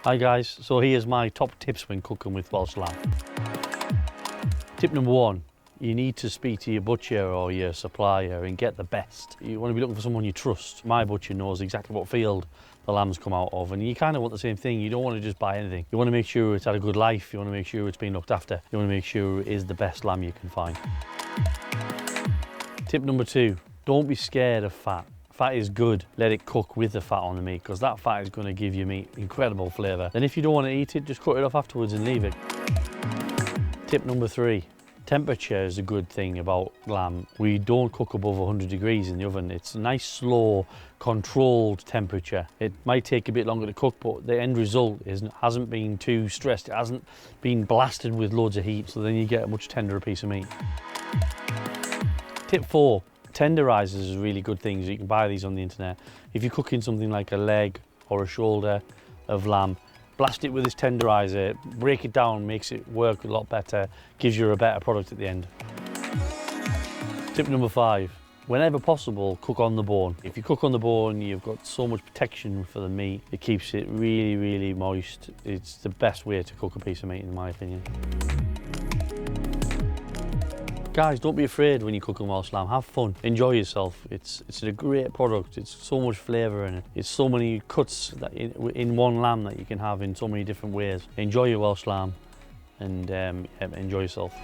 Hi guys, so here's my top tips when cooking with Welsh lamb. Tip number one, you need to speak to your butcher or your supplier and get the best. You want to be looking for someone you trust. My butcher knows exactly what field the lamb's come out of, and you kind of want the same thing. You don't want to just buy anything. You want to make sure it's had a good life. You want to make sure it's been looked after. You want to make sure it is the best lamb you can find. Tip number two, don't be scared of fat. Fat is good. Let it cook with the fat on the meat, because that fat is going to give your meat incredible flavour. And if you don't want to eat it, just cut it off afterwards and leave it. Tip number three, temperature is a good thing about lamb. We don't cook above 100 degrees in the oven. It's a nice, slow, controlled temperature. It might take a bit longer to cook, but the end result hasn't been too stressed. It hasn't been blasted with loads of heat, so then you get a much tenderer piece of meat. Tip four, Tenderizers is really good things. You can buy these on the internet. If you're cooking something like a leg or a shoulder of lamb, blast it with this tenderizer, break it down, makes it work a lot better, gives you a better product at the end. Tip number five, whenever possible, cook on the bone. If you cook on the bone, you've got so much protection for the meat. It keeps it really, really moist. It's the best way to cook a piece of meat, in my opinion. Guys, don't be afraid when you cook on Welsh lamb. Have fun, enjoy yourself. It's a great product. It's so much flavour in it. It's so many cuts that in one lamb that you can have in so many different ways. Enjoy your Welsh lamb and enjoy yourself.